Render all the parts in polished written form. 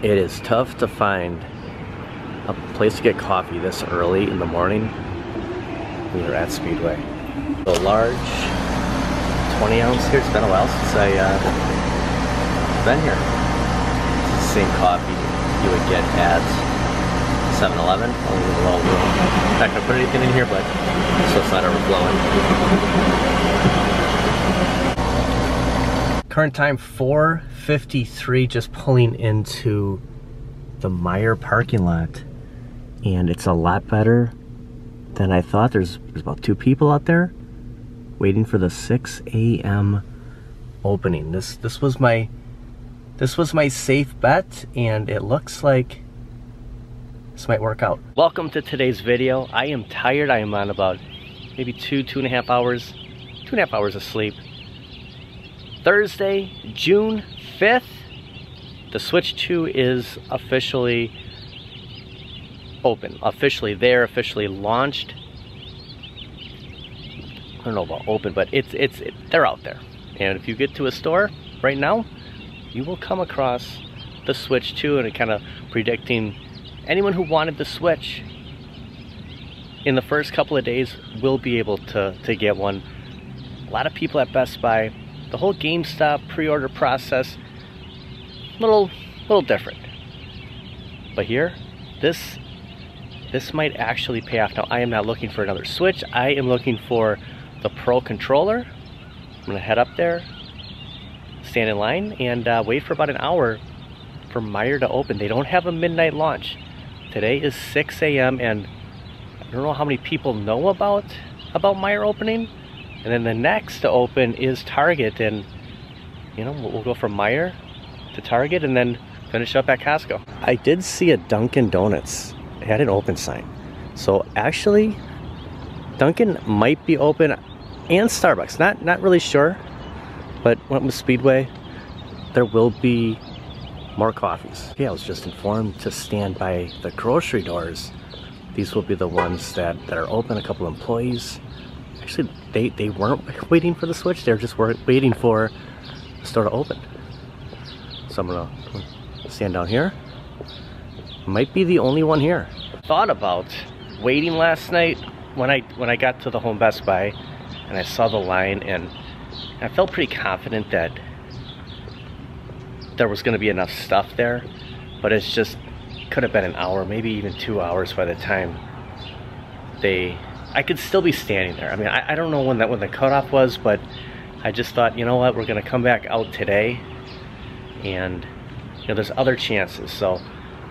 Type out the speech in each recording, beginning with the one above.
It is tough to find a place to get coffee this early in the morning. We are at Speedway. The large 20 ounce here. It's been a while since I've been here. It's the same coffee you would get at 7-Eleven. Only with a little room. I'm not gonna put anything in here, but so it's not overflowing. Current time 4:53, just pulling into the Meijer parking lot, and it's a lot better than I thought. There's about 2 people out there waiting for the 6 a.m. opening. This was my safe bet, and it looks like this might work out. Welcome to today's video. I am tired. I am on about maybe 2.5 hours, 2.5 hours of sleep. Thursday, June 5th, the Switch 2 is officially open. Officially there, officially launched. I don't know about open, but they're out there. And if you get to a store right now, you will come across the Switch 2, and it kind of predicting anyone who wanted the Switch in the first couple of days will be able to get one. A lot of people at Best Buy. The whole GameStop pre-order process, little different. But here, this might actually pay off. Now, I am not looking for another Switch. I am looking for the Pro controller. I'm gonna head up there, stand in line, and wait for about an hour for Meijer to open. They don't have a midnight launch. Today is 6 a.m. and I don't know how many people know about Meijer opening. And then the next to open is Target, and you know, we'll go from Meijer to Target and then finish up at Costco. I did see a Dunkin' Donuts. It had an open sign. So actually, Dunkin' might be open, and Starbucks. Not really sure, but went with Speedway. There will be more coffees. Yeah, I was just informed to stand by the grocery doors. These will be the ones that are open. A couple employees. Actually, they weren't waiting for the Switch. They were just waiting for the store to open. So I'm gonna stand down here. Might be the only one here. Thought about waiting last night when I got to the home Best Buy and I saw the line, and I felt pretty confident that there was gonna be enough stuff there, but it's just could have been an hour, maybe even 2 hours by the time I could still be standing there. I mean, I don't know when the cutoff was, but I just thought, you know what, we're gonna come back out today, and you know, there's other chances. So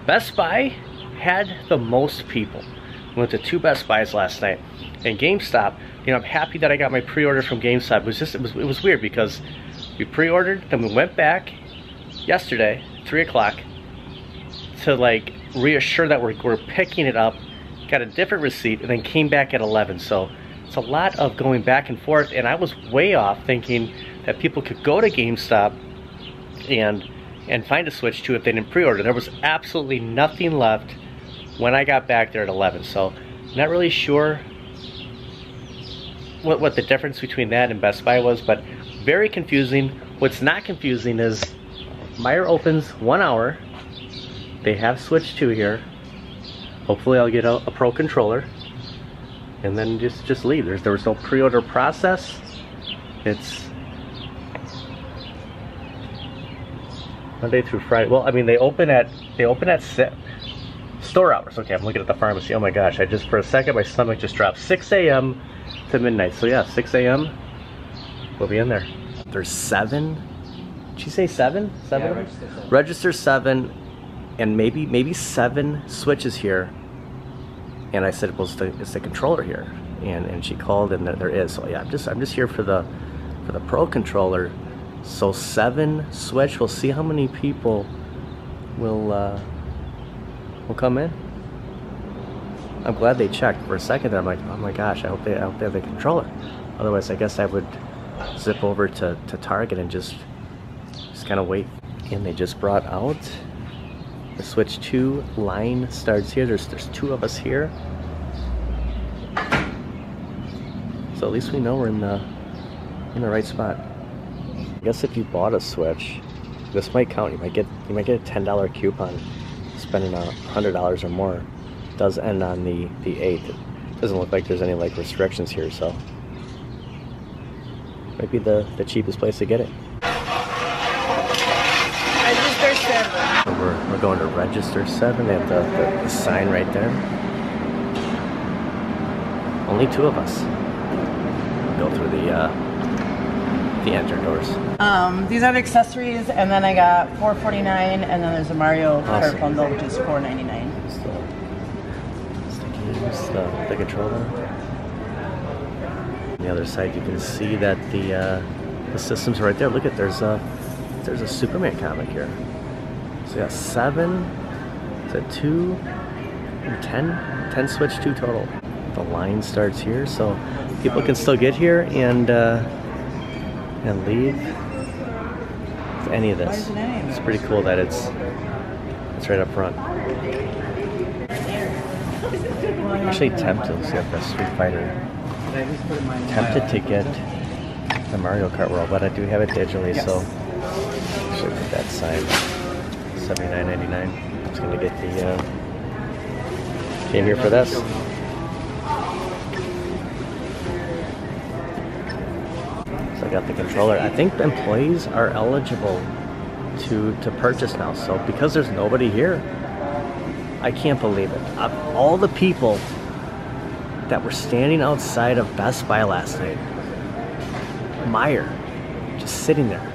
Best Buy had the most people. We went to 2 Best Buys last night, and GameStop. You know, I'm happy that I got my pre-order from GameStop. It was weird because we pre-ordered, then we went back yesterday, 3 o'clock, to like reassure that we're picking it up. Got a different receipt, and then came back at 11. So it's a lot of going back and forth, and I was way off thinking that people could go to GameStop and find a Switch 2 if they didn't pre-order. There was absolutely nothing left when I got back there at 11. So not really sure what the difference between that and Best Buy was, but very confusing. What's not confusing is Meijer opens 1 hour. They have Switch 2 here. Hopefully I'll get a Pro controller and then just leave. There was no pre-order process. It's Monday through Friday. Well, I mean, they open at 6 store hours. Okay, I'm looking at the pharmacy. Oh my gosh, I just, for a second, my stomach just dropped. 6 a.m. to midnight. So yeah, 6 a.m. we'll be in there. There's 7. Did you say 7? 7? Yeah, register 7. And maybe 7 switches here, and I said, well, it's the controller here, and she called, and there is. So yeah, I'm just here for the Pro controller. So 7 switch. We'll see how many people will come in. I'm glad they checked. For a second there, I'm like, oh my gosh, I hope they have the controller. Otherwise, I guess I would zip over to Target and just kind of wait. And they just brought out the Switch 2 line. Starts here. There's 2 of us here. So at least we know we're in the right spot. I guess if you bought a Switch This might count. You might get a $10 coupon spending $100 or more. It does end on the 8th. It doesn't look like there's any like restrictions here, so might be the cheapest place to get it. Register 7. So we're going to register 7. They have the sign right there. Only 2 of us. Go through the enter doors. These are the accessories, and then I got $4.49, and then there's a Mario Kart bundle, which is $4.99. The controller. On the other side, you can see that the systems are right there. Look at there's a Superman comic here. So you got 7, is that 2, 10 Switch 2 total. The line starts here, so people can still get here and leave with any of this. It's pretty cool that it's right up front. I'm actually tempted to get the Street Fighter. Tempted to get the Mario Kart World, but I do have it digitally, so actually put that sign $79.99. I'm just gonna get the came here for this. So I got the controller. I think employees are eligible to purchase now. So because there's nobody here, I can't believe it. Of all the people that were standing outside of Best Buy last night, Meijer, just sitting there.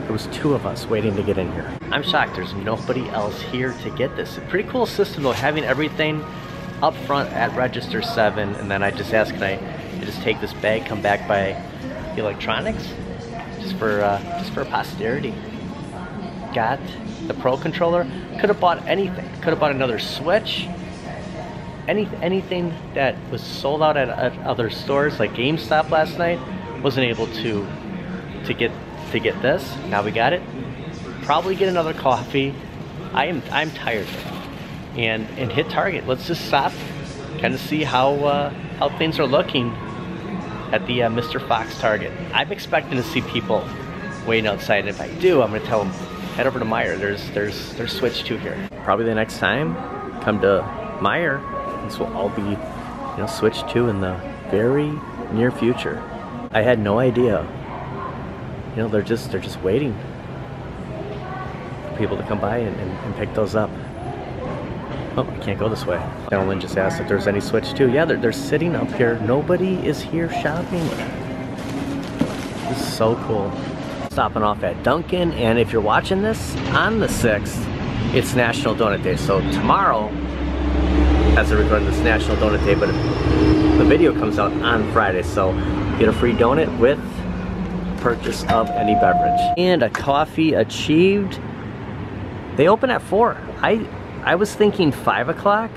There was 2 of us waiting to get in here. I'm shocked there's nobody else here to get this. A pretty cool system though, having everything up front at register 7, and then I just ask, can I just take this bag, come back by the electronics, just for posterity. Got the Pro controller. Could have bought anything. Could have bought another Switch. Anything that was sold out at other stores like GameStop last night. Wasn't able to get this. Now we got it. Probably get another coffee. I'm tired. And hit Target. Let's just stop, kind of see how things are looking at the Mr. Fox Target. I'm expecting to see people waiting outside. And if I do, I'm gonna tell them, head over to Meijer. There's Switch 2 here. Probably the next time, come to Meijer. This will all be, Switch 2 in the very near future. I had no idea. They're just waiting for people to come by and pick those up. Oh, I can't go this way. Gentleman just asked if there's any Switch 2. Yeah, they're sitting up here. Nobody is here shopping. This is so cool. Stopping off at Dunkin', and if you're watching this on the 6th, it's National Donut Day. So tomorrow, as I record this, National Donut Day, but the video comes out on Friday, so get a free donut with purchase of any beverage. And a coffee achieved. They open at 4. I was thinking 5 o'clock.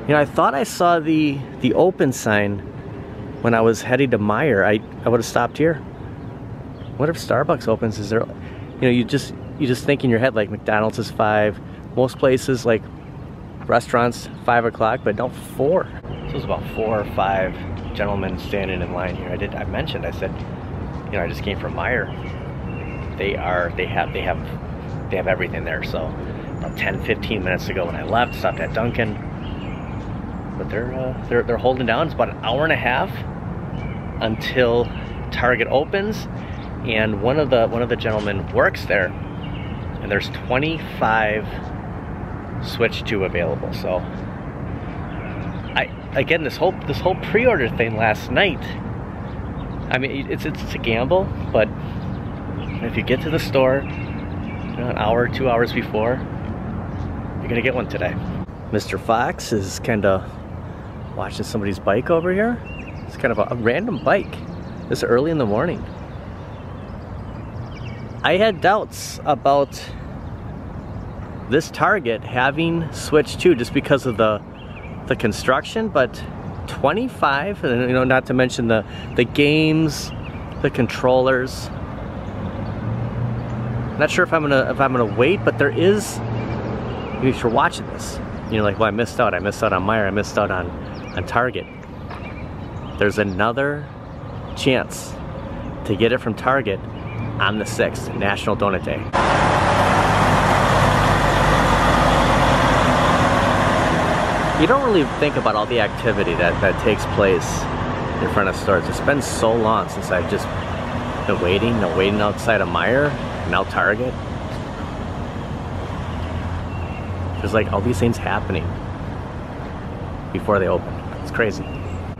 I thought I saw the open sign when I was heading to Meijer. I would have stopped here. What if Starbucks opens? Is there, you just think in your head like McDonald's is 5, most places like restaurants 5 o'clock, but no, 4. So it was about 4 or 5 gentlemen standing in line here. I said, I just came from Meijer. They have everything there. So about 10-15 minutes ago when I left, stopped at Dunkin'. But they're holding down. It's about an hour and a half until Target opens. And one of the gentlemen works there, and there's 25 Switch 2 available. So again, this whole pre-order thing last night, I mean, it's a gamble, but if you get to the store an hour or 2 hours before, you're gonna get one today. Mr. Fox is kind of watching somebody's bike over here. It's kind of a random bike this early in the morning. I had doubts about this Target having Switch 2 just because of the construction, but 25, and not to mention the games, the controllers. Not sure if I'm gonna wait, but there is. If you're watching this, you're like, well, I missed out on Meijer, I missed out on Target. There's another chance to get it from Target on the 6th, National Donut Day. You don't really think about all the activity that takes place in front of stores. It's been so long since I've just been waiting outside of Meijer, now Target. There's like all these things happening before they open. It's crazy.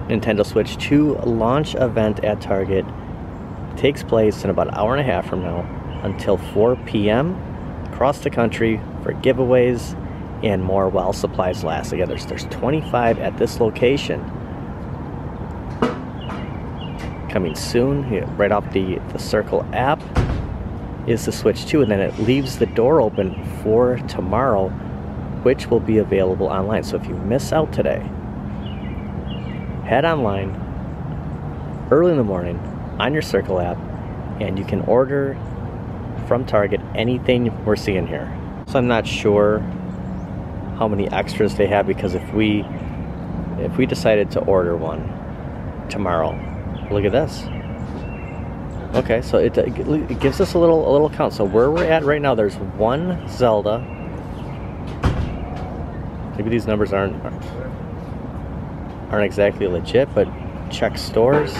Nintendo Switch 2 launch event at Target takes place in about an hour and a half from now until 4 p.m. across the country for giveaways and more while supplies last. Again, there's 25 at this location. Coming soon, right off the Circle app, is the Switch 2, and then it leaves the door open for tomorrow, which will be available online. So if you miss out today, head online early in the morning on your Circle app, and you can order from Target anything we're seeing here. So I'm not sure how many extras they have, because if we decided to order one tomorrow, look at this. Okay, so it gives us a little count. So where we're at right now, there's one Zelda. Maybe these numbers aren't exactly legit, but check stores.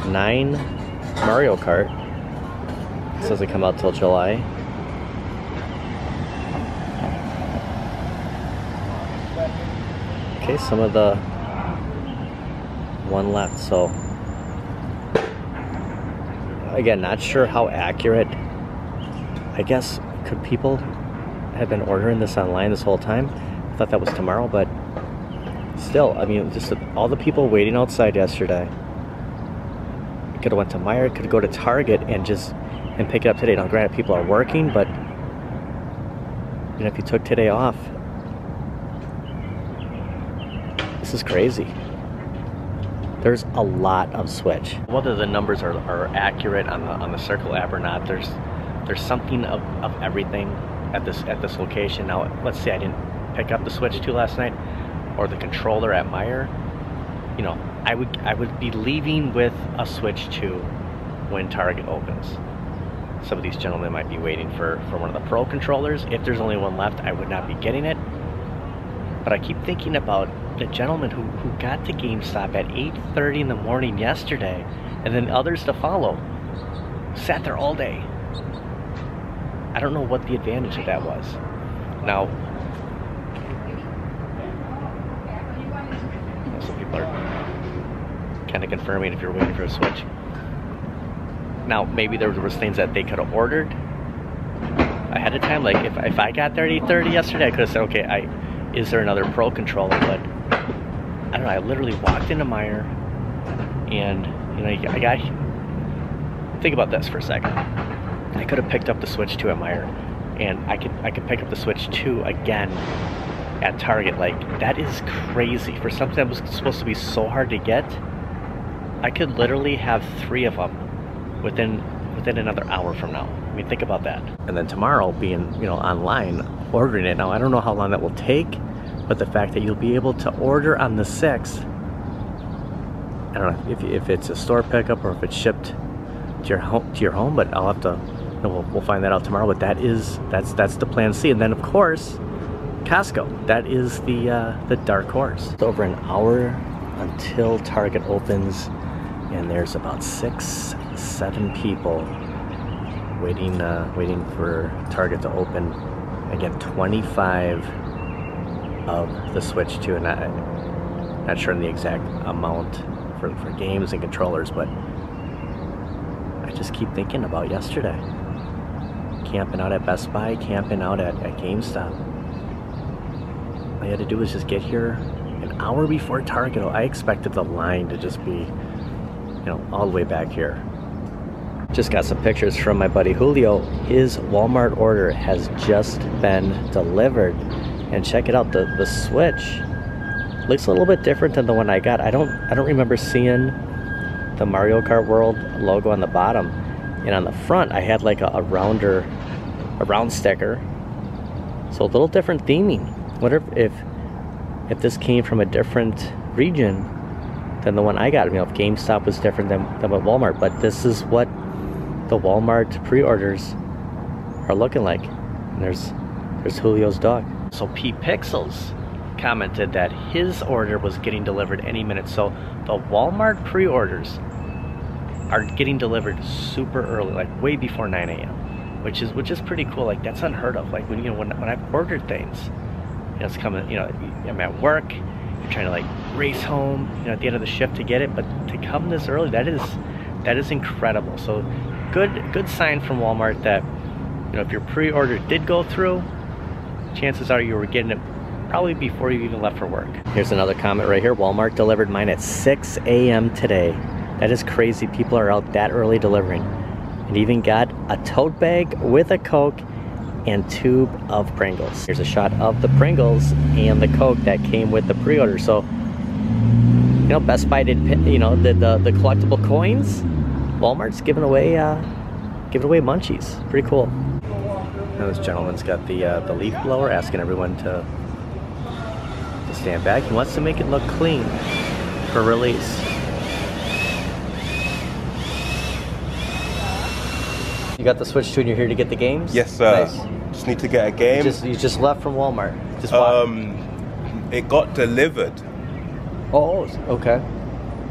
9 Mario Kart. This doesn't come out till July. Okay, some of the one left. So again, not sure how accurate. I guess, could people have been ordering this online this whole time? I thought that was tomorrow, but still, I mean, just all the people waiting outside yesterday. Could have went to Meijer, could go to Target and pick it up today. Now granted, people are working, but you know, if you took today off, this is crazy. There's a lot of Switch. Whether the numbers are accurate on the Circle app or not, there's something of everything at this location. Now, let's say I didn't pick up the Switch 2 last night, or the controller at Meijer. You know, I would be leaving with a Switch 2 when Target opens. Some of these gentlemen might be waiting for one of the Pro controllers. If there's only one left, I would not be getting it. But I keep thinking about the gentleman who got to GameStop at 8:30 in the morning yesterday, and then others to follow. Sat there all day. I don't know what the advantage of that was. Now, some people are kind of confirming if you're waiting for a Switch. Now, maybe there was things that they could have ordered ahead of time. Like if I got there at 8:30 yesterday, I could have said, okay, is there another Pro controller? But I don't know. I literally walked into Meijer, and you know, I got. Think about this for a second. I could have picked up the Switch 2 at Meijer, and I could pick up the Switch 2 again at Target. Like, that is crazy. For something that was supposed to be so hard to get, I could literally have 3 of them within another hour from now. I mean, think about that. And then tomorrow, being, you know, online, ordering it. Now, I don't know how long that will take, but the fact that you'll be able to order on the 6th, I don't know if it's a store pickup or if it's shipped to your home, but I'll have to, you know, we'll find that out tomorrow. But that's the plan C. And then of course, Costco. That is the dark horse. It's over an hour until Target opens, and there's about 6-7 people waiting for Target to open. Again, 25 of the Switch 2, and not sure on the exact amount for games and controllers, but I just keep thinking about yesterday. Camping out at Best Buy, camping out at GameStop. All I had to do was just get here an hour before Target. I expected the line to just be, you know, all the way back here. Just got some pictures from my buddy Julio. His Walmart order has just been delivered. And check it out, the Switch looks a little bit different than the one I got. I don't remember seeing the Mario Kart World logo on the bottom. And on the front, I had like a round sticker. So a little different theming. Wonder if this came from a different region than the one I got. You know, if GameStop was different than what Walmart, but this is what the Walmart pre-orders are looking like. And there's Julio's dog. So P Pixels commented that his order was getting delivered any minute. So the Walmart pre-orders are getting delivered super early, like way before 9 a.m. which is pretty cool. Like, that's unheard of. Like, when I've ordered things, you know, it's coming, you know, I'm at work, you're trying to like race home, you know, at the end of the shift to get it, but to come this early, that is incredible. So good sign from Walmart that, you know, if your pre-order did go through, chances are you were getting it probably before you even left for work. Here's another comment right here. Walmart delivered mine at 6 a.m. today. That is crazy. People are out that early delivering. And even got a tote bag with a Coke and tube of Pringles. Here's a shot of the Pringles and the Coke that came with the pre-order. So, you know, Best Buy did, you know, the collectible coins. Walmart's giving away munchies. Pretty cool. Now this gentleman's got the leaf blower, asking everyone to stand back. He wants to make it look clean for release. You got the Switch 2 and you're here to get the games? Yes, sir. Nice. Just need to get a game. You just left from Walmart. Just it got delivered. Oh, okay.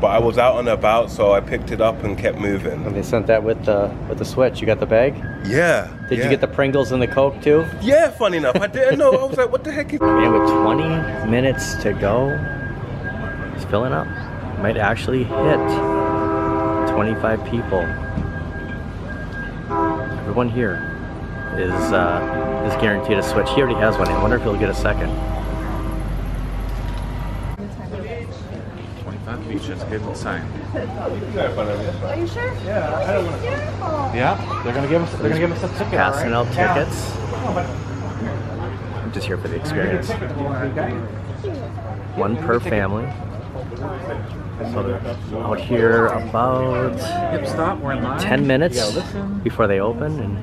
But I was out and about, so I picked it up and kept moving. And they sent that with the Switch. You got the bag? Yeah. Did you get the Pringles and the Coke too? Yeah, funny enough. I didn't know. I was like, what the heck is... And with 20 minutes to go, it's filling up. Might actually hit 25 people. Everyone here is guaranteed a Switch. He already has one. I wonder if he'll get a second. 25 each. That's a good sign. Are you sure? Yeah, I don't want to. Yeah, they're gonna give us a ticket. Passing out tickets. I'm just here for the experience. One per family. So they're out here about 10 minutes before they open, and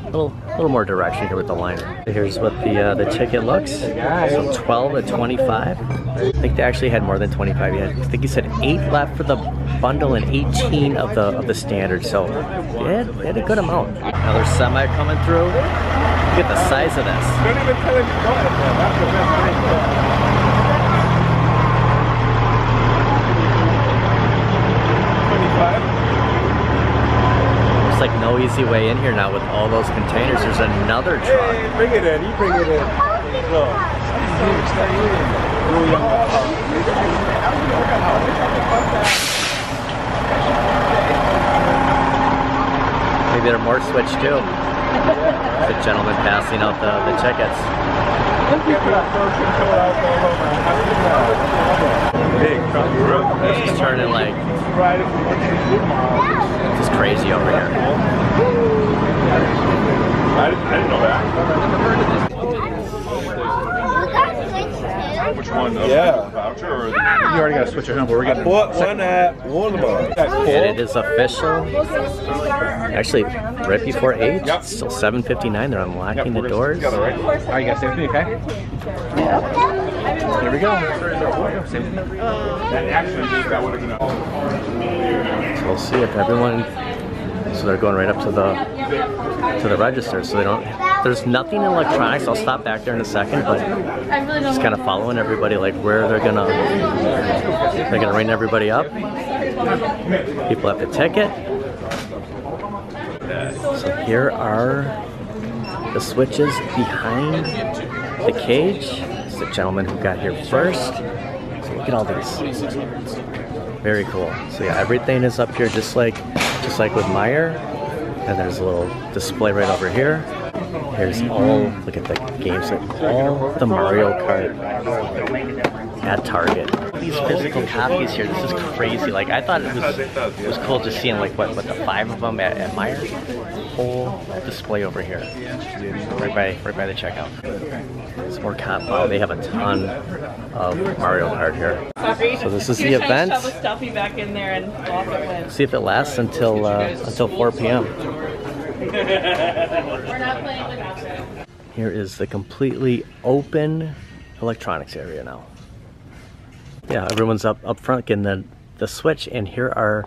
a little more direction here with the line. Here's what the ticket looks. So 12 at 25. I think they actually had more than 25 yet. I think he said 8 left for the bundle and 18 of the standard. So yeah, they had a good amount. Another semi coming through. Look at the size of this. Don't even tell him you got it there. That's the best thing. There's like no easy way in here now with all those containers. There's another truck. Hey, bring it in. You bring it in. So, maybe they're more Switch too. The gentleman passing out the tickets. This is turning like just crazy over here. I didn't know that. Which one? Yeah. Voucher or you already got to switch it home, but we're getting Bought one at Walmart. And it is official. Actually, right before 8. Yep. It's still 7:59. They're unlocking the doors. together, right? All right, you guys stay with me, okay? Here we go. So we'll see if everyone. So they're going right up to the register. So they don't. There's nothing in electronics. I'll stop back there in a second, but just kind of following everybody, like where they're gonna ring everybody up. People have the ticket. So here are the switches behind the cage. It's the gentleman who got here first. So look at all these. Very cool. So yeah, everything is up here just like with Meijer. And there's a little display right over here. Here's all, look at the games, like all the Mario Kart at Target. These physical copies here, this is crazy. Like, I thought it was cool just seeing like what the 5 of them at Meijer. Whole display over here, right by the checkout. Some more cop. Wow, they have a ton of Mario Kart here. So this is the event. Shove a stuffy back in there and off it went. See if it lasts until 4 p.m. We're not playing without it. Here is the completely open electronics area now. Yeah, everyone's up front getting the Switch, and here are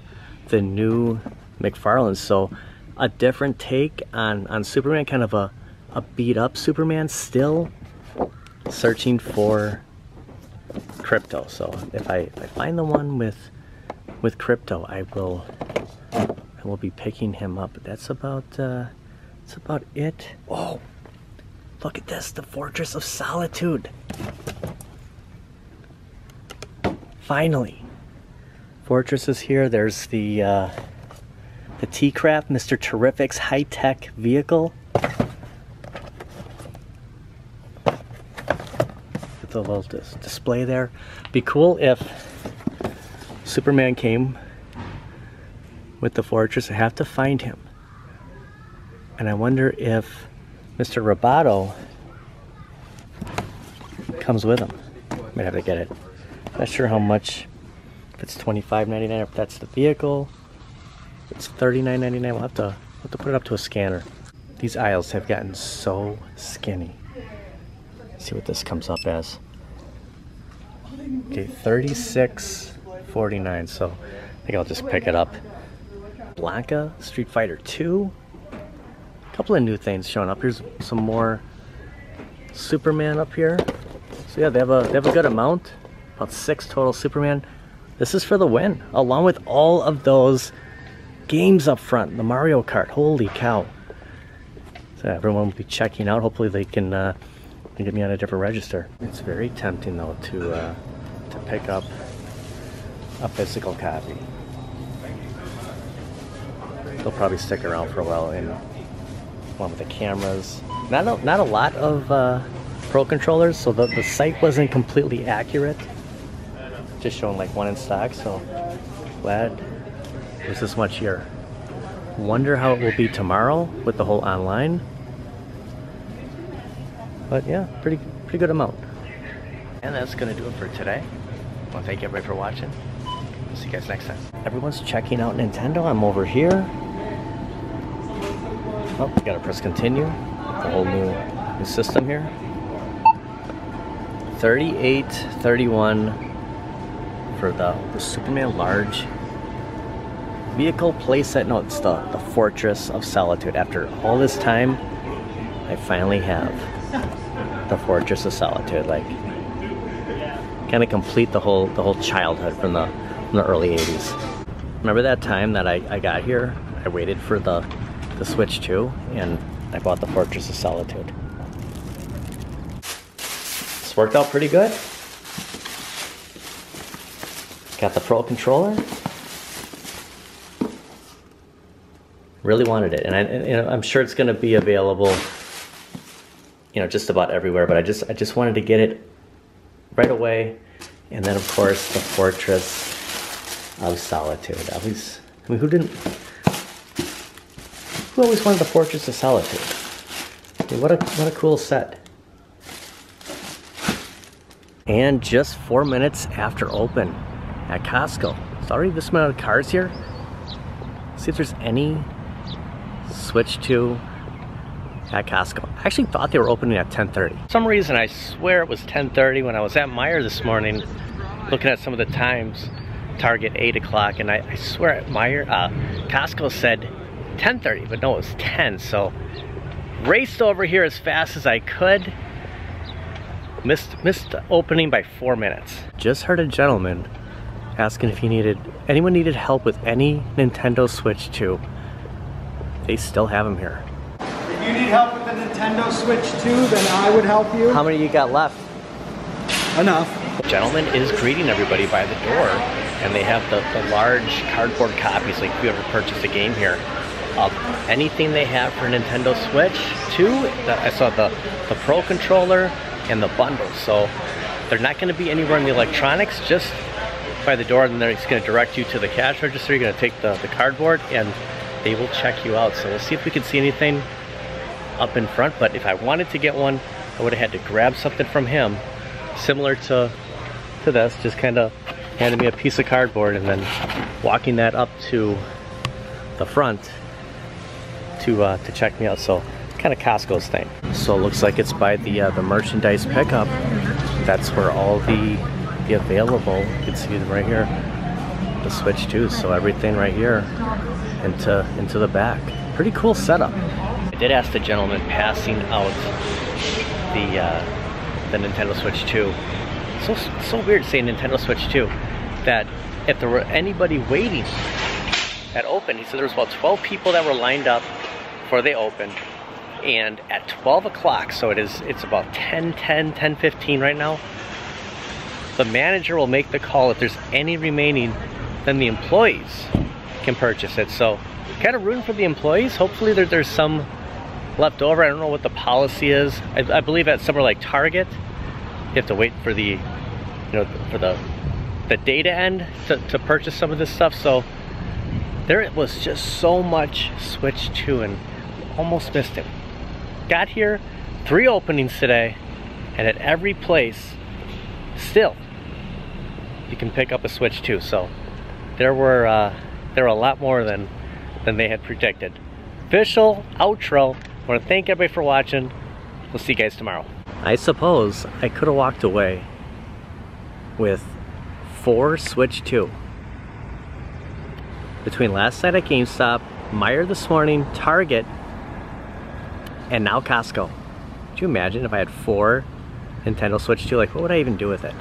the new McFarlanes. So a different take on Superman, kind of a beat up Superman, still searching for Crypto. So if I find the one with Crypto, I will be picking him up. But that's about it. Oh, look at this, the Fortress of Solitude. Finally, Fortress is here. There's the T-Craft, Mr. Terrific's high-tech vehicle. With the little display there. Be cool if Superman came with the Fortress. I have to find him. And I wonder if Mr. Roboto comes with him. Might have to get it. Not sure how much. If it's $25.99, if that's the vehicle. If it's $39.99. We'll have to put it up to a scanner. These aisles have gotten so skinny. Let's see what this comes up as. Okay, $36.49. So I think I'll just pick it up. Blanca, Street Fighter 2. A couple of new things showing up. Here's some more Superman up here. So yeah, they have a good amount. About 6 total Superman. This is for the win, along with all of those games up front. The Mario Kart, holy cow. So everyone will be checking out. Hopefully they can get me on a different register. It's very tempting though to pick up a physical copy. They'll probably stick around for a while, and one with the cameras. Not a lot of Pro controllers, so the site wasn't completely accurate. Just showing like one in stock, so glad there's this much here. Wonder how it will be tomorrow with the whole online. But yeah, pretty good amount. And that's gonna do it for today. I want to thank everybody for watching. See you guys next time. Everyone's checking out Nintendo. I'm over here. Oh, gotta press continue. The whole new system here. 38.31 for the Superman large vehicle playset. No, it's the Fortress of Solitude. After all this time, I finally have the Fortress of Solitude. Like, kind of complete the whole childhood from the early 80s. Remember that time that I got here? I waited for the Switch 2, and I bought the Fortress of Solitude. It's worked out pretty good. Got the Pro controller. Really wanted it, and I'm sure it's going to be available, just about everywhere. But I just wanted to get it right away, and then of course the Fortress of Solitude. Who always wanted the Fortress of Solitude? I mean, what a cool set. And just 4 minutes after open at Costco. There's already this amount of cars here. See if there's any Switch 2 at Costco. I actually thought they were opening at 10:30. For some reason, I swear it was 10:30 when I was at Meijer this morning, looking at some of the times. Target 8 o'clock, and I swear at Meijer, Costco said 10:30, but no, it was 10. So raced over here as fast as I could. Missed opening by 4 minutes. Just heard a gentleman asking if anyone needed help with any Nintendo Switch 2. They still have them here. If you need help with the Nintendo Switch 2, then I would help you. How many you got left? Enough. The gentleman is greeting everybody by the door, and they have the large cardboard copies, like if you ever purchase a game here, of anything they have for Nintendo Switch 2. I saw the Pro controller and the bundle, so they're not going to be anywhere in the electronics, just by the door, and they're just going to direct you to the cash register. You're going to take the cardboard, and they will check you out. So we'll see if we can see anything up in front, but if I wanted to get one, I would have had to grab something from him, similar to this, just kind of handed me a piece of cardboard and then walking that up to the front to check me out. So kind of Costco's thing. So it looks like it's by the merchandise pickup. That's where all the be available. You can see them right here, the Switch 2. So everything right here into the back. Pretty cool setup. I did ask the gentleman passing out the Nintendo Switch 2. So weird saying Nintendo Switch 2, that if there were anybody waiting at open, he said there was about 12 people that were lined up before they opened, and at 12 o'clock, so it's about 10:15 right now, the manager will make the call if there's any remaining, then the employees can purchase it. So kind of rooting for the employees. Hopefully there's some left over. I don't know what the policy is. I believe at somewhere like Target, you have to wait for the, for the day to end to purchase some of this stuff. So there was just so much Switch 2 and almost missed it. Got here, 3 openings today, and at every place, still, you can pick up a Switch 2. So there were a lot more than they had predicted. Official outro. I want to thank everybody for watching. We'll see you guys tomorrow. I suppose I could have walked away with 4 Switch 2. Between last night at GameStop, Meijer this morning, Target, and now Costco. Could you imagine if I had 4 Nintendo Switch 2? Like, what would I even do with it?